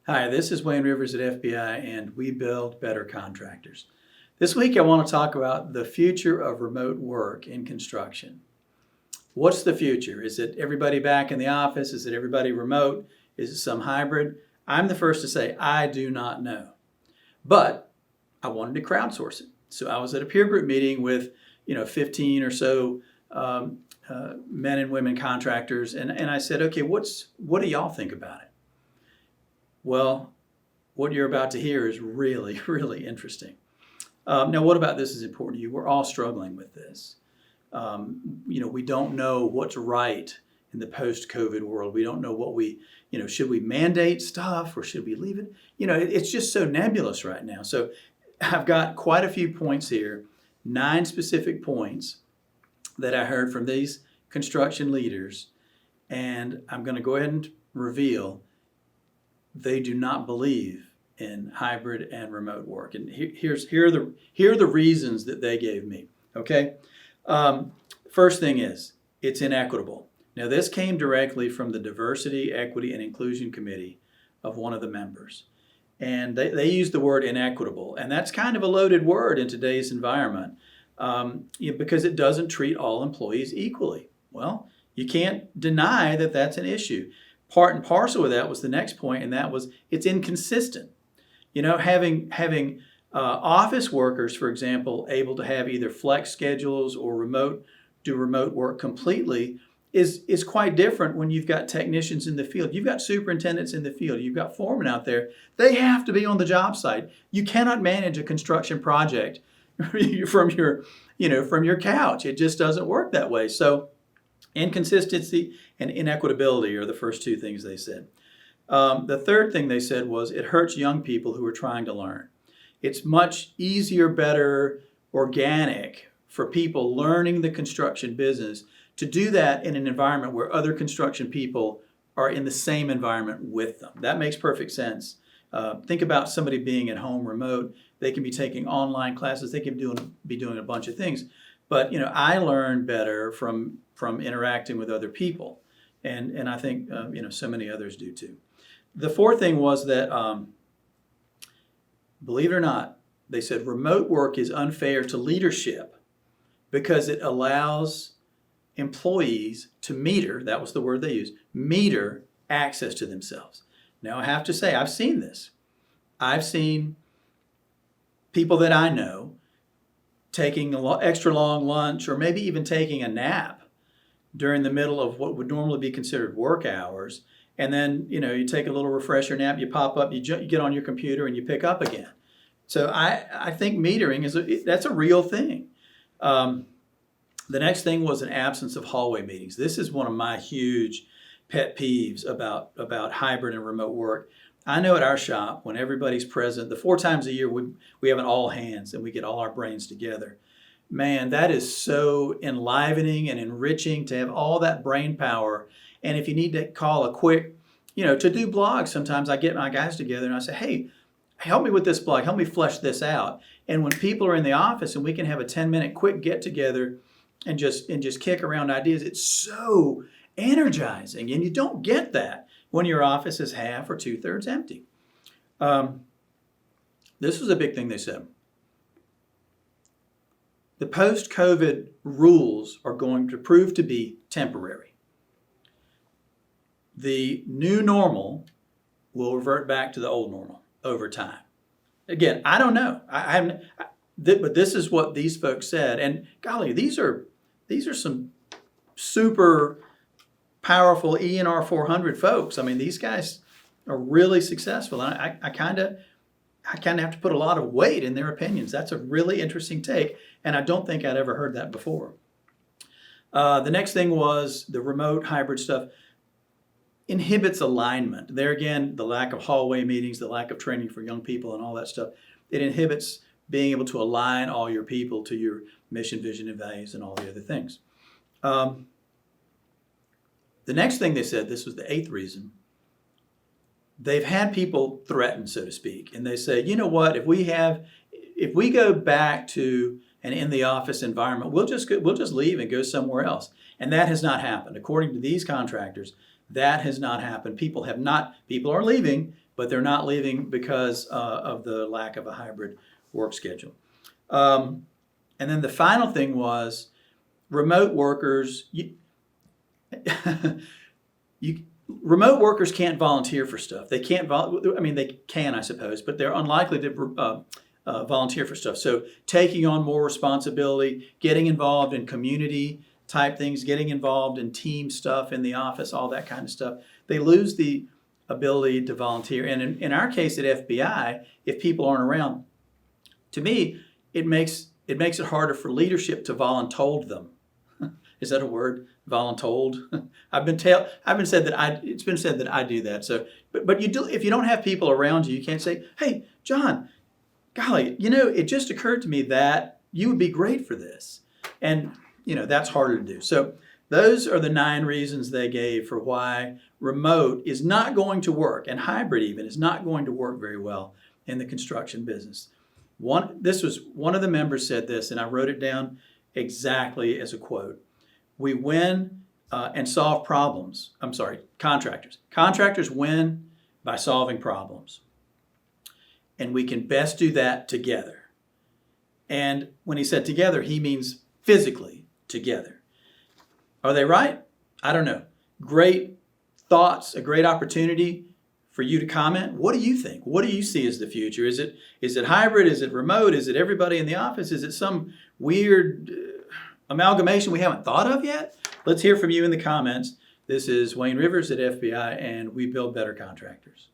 Hi, this is Wayne Rivers at FBI, and we build better contractors. This week, I want to talk about the future of remote work in construction. What's the future? Is it everybody back in the office? Is it everybody remote? Is it some hybrid? I'm the first to say I do not know. But I wanted to crowdsource it. So I was at a peer group meeting with 15 or so men and women contractors, and I said, okay, what do y'all think about it? Well, what you're about to hear is really, really interesting. Now, what about this is important to you? We're all struggling with this. We don't know what's right in the post-COVID world. We don't know should we mandate stuff or should we leave it? It's just so nebulous right now. So I've got quite a few points here, 9 specific points that I heard from these construction leaders, and I'm going to go ahead and reveal they do not believe in hybrid and remote work. And here are the reasons that they gave me, okay? First thing is, it's inequitable. Now, this came directly from the Diversity, Equity, and Inclusion Committee of one of the members. And they used the word inequitable. And that's kind of a loaded word in today's environment because it doesn't treat all employees equally. Well, you can't deny that that's an issue. Part and parcel of that was the next point, and that was it's inconsistent. Having office workers, for example, able to have either flex schedules or do remote work completely is quite different when you've got technicians in the field. You've got superintendents in the field. You've got foremen out there. They have to be on the job site. You cannot manage a construction project from your couch. It just doesn't work that way. So inconsistency and inequitability are the first 2 things they said. The third thing they said was it hurts young people who are trying to learn. It's much easier, better, organic for people learning the construction business to do that in an environment where other construction people are in the same environment with them. That makes perfect sense. Think about somebody being at home remote. They can be taking online classes. They can be doing a bunch of things. But I learn better from interacting with other people, and I think so many others do too. The fourth thing was that, believe it or not, they said remote work is unfair to leadership because it allows employees to meter, that was the word they used, meter access to themselves. Now I have to say, I've seen this. I've seen people that I know taking an extra long lunch or maybe even taking a nap during the middle of what would normally be considered work hours. And then, you take a little refresher nap, you pop up, you get on your computer and you pick up again. So I think metering that's a real thing. The next thing was an absence of hallway meetings. This is one of my huge pet peeves about hybrid and remote work. I know at our shop, when everybody's present, the 4 times a year we have an all hands and we get all our brains together. Man, that is so enlivening and enriching to have all that brain power. And if you need to call a quick, to do blogs, sometimes I get my guys together and I say, hey, help me with this blog, help me flesh this out. And when people are in the office and we can have a 10-minute quick get together and just kick around ideas, it's so energizing. And you don't get that when your office is half or 2/3 empty. This was a big thing they said. The post-COVID rules are going to prove to be temporary. The new normal will revert back to the old normal over time. Again, I don't know. But this is what these folks said. And golly, these are some super powerful ENR 400 folks. I mean, these guys are really successful. And I kind of have to put a lot of weight in their opinions. That's a really interesting take, and I don't think I'd ever heard that before. The next thing was the remote hybrid stuff inhibits alignment. There again, the lack of hallway meetings, the lack of training for young people and all that stuff, it inhibits being able to align all your people to your mission, vision, and values and all the other things. The next thing they said, this was the 8th reason, they've had people threaten, so to speak, and they say, you know what, if we go back to an in-the-office environment, we'll just leave and go somewhere else. And that has not happened. According to these contractors, that has not happened. People are leaving, but they're not leaving because of the lack of a hybrid work schedule. And then the final thing was remote workers. Remote workers can't volunteer for stuff. They can't. They can, I suppose, but they're unlikely to volunteer for stuff. So taking on more responsibility, getting involved in community type things, getting involved in team stuff in the office, all that kind of stuff. They lose the ability to volunteer. And in our case at FBI, if people aren't around, to me, it makes it harder for leadership to voluntold them. Is that a word? Voluntold? It's been said that I do that. So, but you do, if you don't have people around you, you can't say, "Hey, John, golly, it just occurred to me that you would be great for this," and that's harder to do. So those are the 9 reasons they gave for why remote is not going to work, and hybrid even is not going to work very well in the construction business. One of the members said this, and I wrote it down exactly as a quote. We win and solve problems. I'm sorry, contractors. Contractors win by solving problems. And we can best do that together. And when he said together, he means physically together. Are they right? I don't know. Great thoughts, a great opportunity for you to comment. What do you think? What do you see as the future? Is it hybrid? Is it remote? Is it everybody in the office? Is it some weird amalgamation we haven't thought of yet? Let's hear from you in the comments. This is Wayne Rivers at FBI, and we build better contractors.